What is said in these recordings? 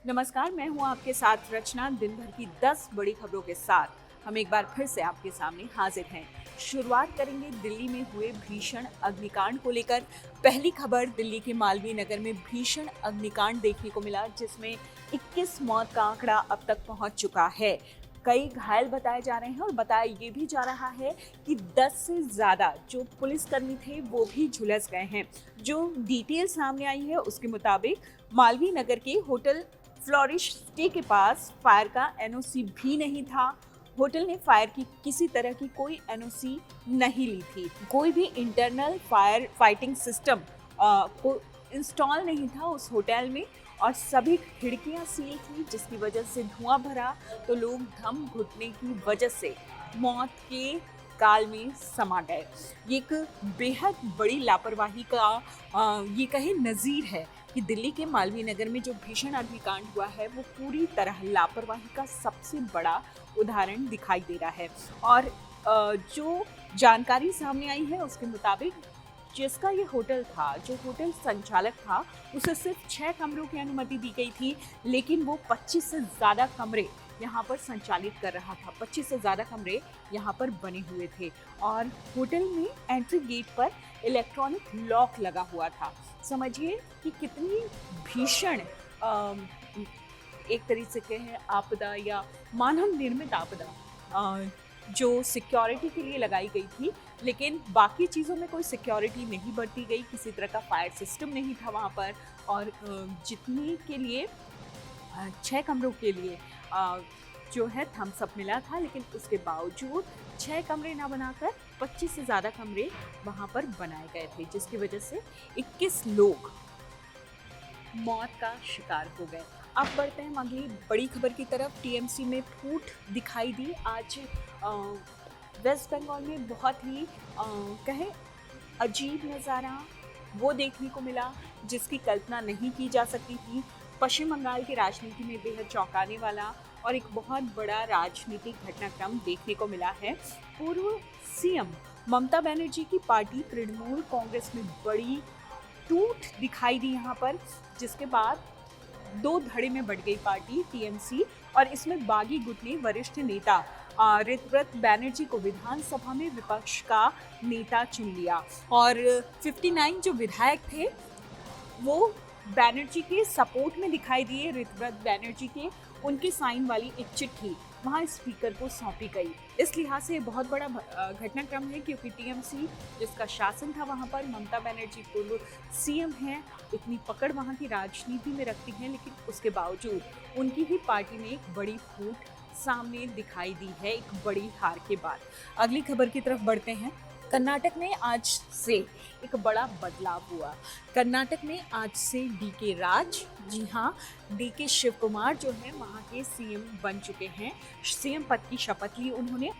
नमस्कार, मैं हूं आपके साथ रचना। दिन भर की 10 बड़ी खबरों के साथ हम एक बार फिर से आपके सामने हाजिर हैं। शुरुआत करेंगे दिल्ली में हुए भीषण अग्निकांड को लेकर। पहली खबर, दिल्ली के मालवीय नगर में भीषण अग्निकांड देखने को मिला, जिसमें 21 मौत का आंकड़ा अब तक पहुंच चुका है। कई घायल बताए जा रहे हैं और बताया ये भी जा रहा है कि 10 से ज्यादा जो पुलिसकर्मी थे वो भी झुलस गए हैं। जो डिटेल सामने आई है उसके मुताबिक मालवीय नगर के होटल फ्लोरिश स्टे के पास फायर का एनओसी भी नहीं था। होटल ने फायर की किसी तरह की कोई एनओसी नहीं ली थी। कोई भी इंटरनल फायर फाइटिंग सिस्टम को इंस्टॉल नहीं था उस होटल में, और सभी खिड़कियां सील थी, जिसकी वजह से धुआं भरा तो लोग दम घुटने की वजह से मौत के काल में समा गए। ये एक बेहद बड़ी लापरवाही का ये कहे नज़ीर है कि दिल्ली के मालवीय नगर में जो भीषण अग्निकांड हुआ है वो पूरी तरह लापरवाही का सबसे बड़ा उदाहरण दिखाई दे रहा है। और जो जानकारी सामने आई है उसके मुताबिक जिसका ये होटल था, जो होटल संचालक था, उसे सिर्फ 6 कमरों की अनुमति दी गई थी, लेकिन वो 25 से ज़्यादा कमरे यहाँ पर संचालित कर रहा था। 25 से ज़्यादा कमरे यहाँ पर बने हुए थे और होटल में एंट्री गेट पर इलेक्ट्रॉनिक लॉक लगा हुआ था। समझिए कि कितनी भीषण एक तरीके से कहें आपदा या मानव निर्मित आपदा जो सिक्योरिटी के लिए लगाई गई थी, लेकिन बाकी चीज़ों में कोई सिक्योरिटी नहीं बरती गई। किसी तरह का फायर सिस्टम नहीं था वहाँ पर। और जितने के लिए 6 कमरों के लिए जो है थम्स अप मिला था, लेकिन उसके बावजूद 6 कमरे ना बनाकर 25 से ज़्यादा कमरे वहाँ पर बनाए गए थे, जिसकी वजह से 21 लोग मौत का शिकार हो गए। अब बढ़ते हैं अगली बड़ी खबर की तरफ। टीएमसी में फूट दिखाई दी आज। वेस्ट बंगाल में बहुत ही कहें अजीब नज़ारा वो देखने को मिला, जिसकी कल्पना नहीं की जा सकती थी। पश्चिम बंगाल की राजनीति में बेहद चौंकाने वाला और एक बहुत बड़ा राजनीतिक घटनाक्रम देखने को मिला है। पूर्व सीएम ममता बनर्जी की पार्टी तृणमूल कांग्रेस में बड़ी टूट दिखाई दी यहाँ पर, जिसके बाद 2 धड़े में बढ़ गई पार्टी टीएमसी। और इसमें बागी गुट ने वरिष्ठ नेता ऋतव्रत बैनर्जी को विधानसभा में विपक्ष का नेता चुन लिया और 59 जो विधायक थे वो बैनर्जी के सपोर्ट में दिखाई दिए। ऋतव्रत बैनर्जी के उनकी साइन वाली एक चिट्ठी वहाँ स्पीकर को सौंपी गई। इस लिहाज से बहुत बड़ा घटनाक्रम है, क्योंकि टीएमसी जिसका शासन था वहाँ पर, ममता बनर्जी पूर्व सीएम हैं, इतनी पकड़ वहाँ की राजनीति में रखती हैं, लेकिन उसके बावजूद उनकी ही पार्टी में एक बड़ी फूट सामने दिखाई दी है एक बड़ी हार के बाद। अगली खबर की तरफ बढ़ते हैं। कर्नाटक में आज से एक बड़ा बदलाव हुआ। कर्नाटक में आज से डीके राज, जी हाँ, डीके शिव कुमार जो है वहाँ के सीएम बन चुके हैं। सीएम पद की शपथ ली उन्होंने।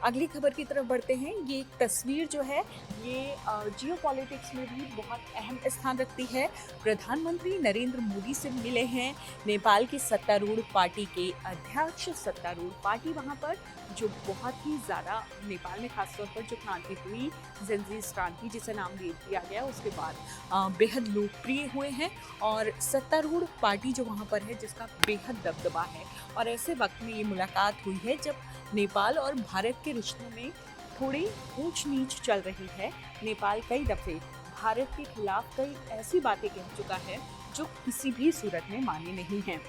अगली खबर की तरफ बढ़ते हैं। ये एक तस्वीर जो है ये जियो पॉलिटिक्स में भी बहुत अहम स्थान रखती है। प्रधानमंत्री नरेंद्र मोदी से मिले हैं नेपाल की सत्तारूढ़ पार्टी के अध्यक्ष। सत्तारूढ़ पार्टी वहाँ पर जो बहुत ही ज़्यादा नेपाल में खासतौर पर जो क्रांति हुई, ज़ेनज़ीज क्रांति जिसे नाम दे दिया गया, उसके बाद बेहद लोकप्रिय हुए हैं और सत्तारूढ़ पार्टी जो वहाँ पर है जिसका बेहद दबदबा है। और ऐसे वक्त में ये मुलाकात हुई है जब नेपाल और भारत के रिश्तों में थोड़ी ऊंच नीच चल रही है। नेपाल कई दफ़े भारत के खिलाफ कई ऐसी बातें कह चुका है जो किसी भी सूरत में मान्य नहीं हैं।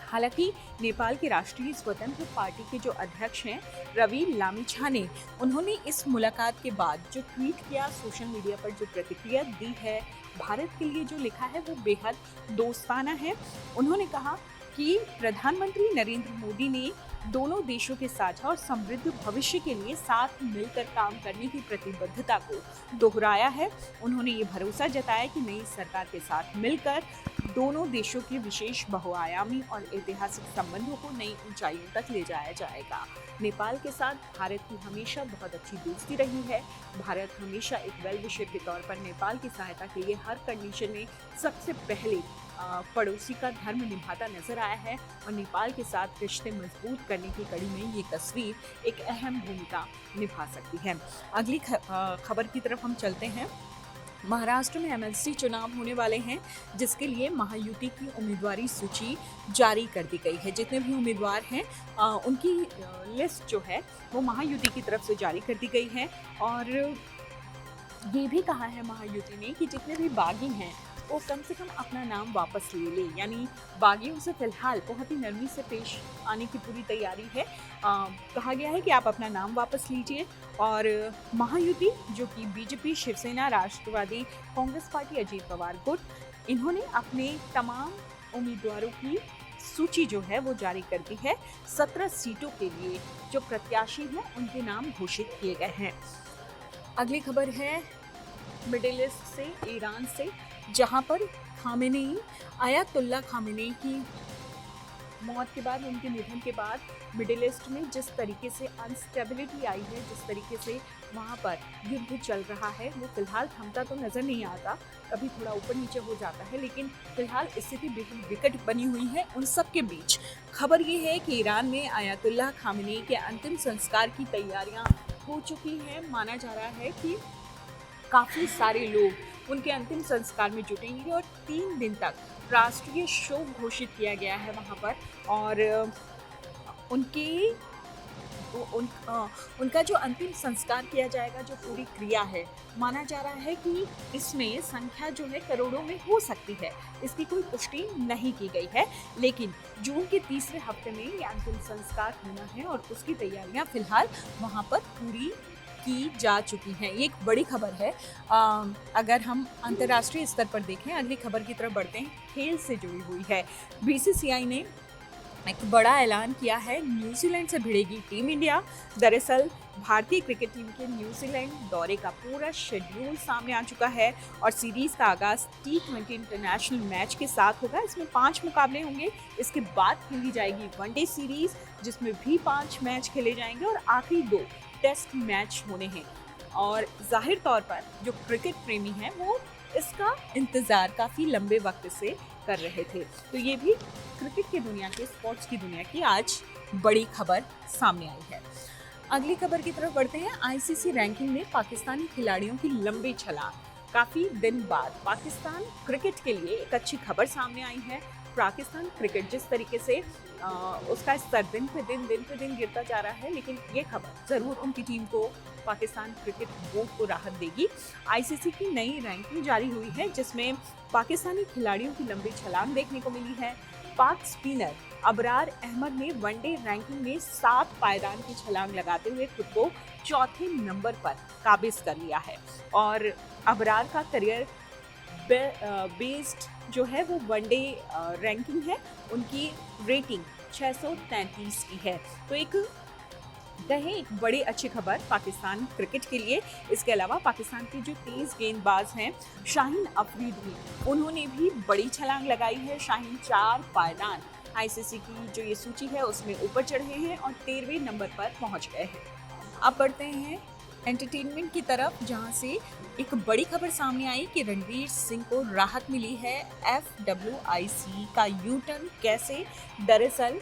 हालांकि नेपाल के राष्ट्रीय स्वतंत्र पार्टी के जो अध्यक्ष हैं रवि लामिछाने, उन्होंने इस मुलाकात के बाद जो ट्वीट किया, सोशल मीडिया पर जो प्रतिक्रिया दी है, भारत के लिए जो लिखा है वो बेहद दोस्ताना है। उन्होंने कहा कि प्रधानमंत्री नरेंद्र मोदी ने दोनों देशों के साझा और समृद्ध भविष्य के लिए साथ मिलकर काम करने की प्रतिबद्धता को दोहराया है। उन्होंने ये भरोसा जताया कि नई सरकार के साथ मिलकर दोनों देशों के विशेष बहुआयामी और ऐतिहासिक संबंधों को नई ऊंचाइयों तक ले जाया जाएगा। नेपाल के साथ भारत की हमेशा बहुत अच्छी दोस्ती रही है। भारत हमेशा एक वेल विशर के तौर पर नेपाल की सहायता के लिए हर कंडीशन में सबसे पहले पड़ोसी का धर्म निभाता नजर आया है और नेपाल के साथ रिश्ते मजबूत करने की कड़ी में ये तस्वीर एक अहम भूमिका निभा सकती है। अगली खबर की तरफ हम चलते हैं। महाराष्ट्र में एमएलसी चुनाव होने वाले हैं, जिसके लिए महायुति की उम्मीदवारी सूची जारी कर दी गई है। जितने भी उम्मीदवार हैं उनकी लिस्ट जो है वो महायुति की तरफ से जारी कर दी गई है। और ये भी कहा है महायुति ने कि जितने भी बागी हैं वो कम से कम अपना नाम वापस ले लें, यानी बागियों से फिलहाल बहुत ही नरमी से पेश आने की पूरी तैयारी है। कहा गया है कि आप अपना नाम वापस लीजिए। और महायुति जो कि बीजेपी, शिवसेना, राष्ट्रवादी कांग्रेस पार्टी, अजीत पवार गुट, इन्होंने अपने तमाम उम्मीदवारों की सूची जो है वो जारी कर दी है। 17 सीटों के लिए जो प्रत्याशी हैं उनके नाम घोषित किए गए हैं। अगली खबर है मिडिल ईस्ट से, ईरान से, जहां पर खामेनेई, आयतुल्ला खामेनेई की मौत के बाद, उनके निधन के बाद मिडिल ईस्ट में जिस तरीके से अनस्टेबिलिटी आई है, जिस तरीके से वहाँ पर युद्ध चल रहा है, वो फिलहाल थमता तो नज़र नहीं आता, कभी थोड़ा ऊपर नीचे हो जाता है, लेकिन फिलहाल स्थिति बेहद विकट बनी हुई है। उन सब के बीच खबर ये है कि ईरान में आयतुल्ला खामेनेई के अंतिम संस्कार की तैयारियाँ हो चुकी हैं। माना जा रहा है कि काफ़ी सारे लोग उनके अंतिम संस्कार में जुटेंगे और 3 दिन तक राष्ट्रीय शोक घोषित किया गया है वहाँ पर। और उनका जो अंतिम संस्कार किया जाएगा, जो पूरी क्रिया है, माना जा रहा है कि इसमें संख्या जो है करोड़ों में हो सकती है। इसकी कोई पुष्टि नहीं की गई है, लेकिन जून के तीसरे हफ्ते में ये अंतिम संस्कार होना है और उसकी तैयारियां फिलहाल वहाँ पर पूरी की जा चुकी हैं। ये एक बड़ी खबर है। अगर हम अंतर्राष्ट्रीय स्तर पर देखें, अगली खबर की तरफ बढ़ते हैं, खेल से जुड़ी हुई है। बीसीसीआई ने एक बड़ा ऐलान किया है, न्यूजीलैंड से भिड़ेगी टीम इंडिया। दरअसल भारतीय क्रिकेट टीम के न्यूजीलैंड दौरे का पूरा शेड्यूल सामने आ चुका है और सीरीज का आगाज T20 इंटरनेशनल मैच के साथ होगा। इसमें 5 मुकाबले होंगे। इसके बाद खेली जाएगी वनडे सीरीज, जिसमें भी 5 मैच खेले जाएंगे और आखिरी 2 टेस्ट मैच होने हैं। और जाहिर तौर पर जो क्रिकेट प्रेमी हैं वो इसका इंतज़ार काफ़ी लंबे वक्त से कर रहे थे। तो ये भी क्रिकेट की दुनिया के, स्पोर्ट्स की दुनिया की आज बड़ी खबर सामने आई है। अगली खबर की तरफ बढ़ते हैं। आईसीसी रैंकिंग में पाकिस्तानी खिलाड़ियों की लंबी छलांग। काफ़ी दिन बाद पाकिस्तान क्रिकेट के लिए एक अच्छी खबर सामने आई है। पाकिस्तान क्रिकेट जिस तरीके से उसका स्तर दिन पे दिन गिरता जा रहा है, लेकिन ये खबर ज़रूर उनकी टीम को, पाकिस्तान क्रिकेट बोर्ड को राहत देगी। आईसीसी की नई रैंकिंग जारी हुई है, जिसमें पाकिस्तानी खिलाड़ियों की लंबी छलांग देखने को मिली है। पाक स्पिनर अबरार अहमद ने वनडे रैंकिंग में 7 पायदान की छलांग लगाते हुए खुद को चौथे नंबर पर काबिज कर लिया है। और अबरार का करियर बेस्ड जो है वो वनडे रैंकिंग है, उनकी रेटिंग 633 की है। तो एक बड़ी अच्छी खबर पाकिस्तान क्रिकेट के लिए। इसके अलावा पाकिस्तान के जो तेज गेंदबाज हैं शाहीन अफरीदी, उन्होंने भी बड़ी छलांग लगाई है। शाहीन 4 पायदान आईसीसी की जो ये सूची है उसमें ऊपर चढ़े हैं और 13वें नंबर पर पहुंच गए हैं। अब बढ़ते हैं एंटरटेनमेंट की तरफ, जहां से एक बड़ी खबर सामने आई कि रणवीर सिंह को राहत मिली है। FWIC का यू टर्न कैसे? दरअसल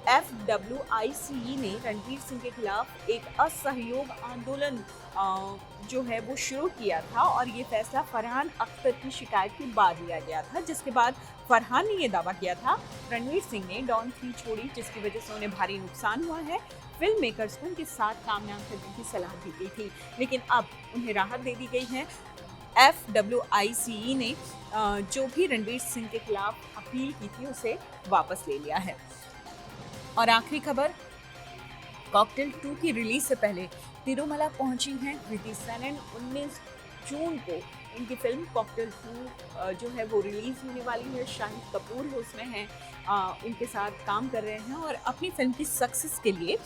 FWIC ने रणवीर सिंह के खिलाफ एक असहयोग आंदोलन जो है वो शुरू किया था और ये फैसला फरहान अख्तर की शिकायत के बाद लिया गया था, जिसके बाद फरहान ने ये दावा किया था रणवीर सिंह ने डॉन 3 छोड़ी, जिसकी वजह से उन्हें भारी नुकसान हुआ है। फिल्म मेकर्स को उनके साथ काम न करने की सलाह दी गई थी, लेकिन अब उन्हें राहत दे दी गई है। FWIC ने जो भी रणवीर सिंह के खिलाफ अपील की थी उसे वापस ले लिया है। और आखिरी खबर, कॉकटेल 2 की रिलीज से पहले तिरुमला पहुंची हैं कृति सेनन। 19 जून को इनकी फिल्म कॉकटेल 2 जो है वो रिलीज होने वाली है। शाहिद कपूर उसमें हैं, इनके साथ काम कर रहे हैं। और अपनी फिल्म की सक्सेस के लिए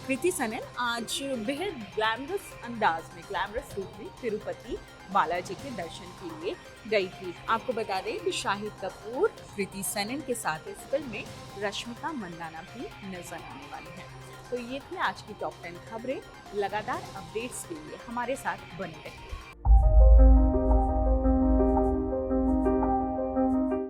कृति सेनन आज बेहद ग्लैमरस अंदाज में, ग्लैमरस रूप में तिरुपति बालाजी के दर्शन के लिए गई थी। आपको बता दें कि शाहिद कपूर कृति सेनन के साथ इस फिल्म में रश्मिका मंदाना भी नजर आने वाली है। तो ये थी आज की टॉप 10 खबरें। लगातार अपडेट्स के लिए हमारे साथ बने रहिए।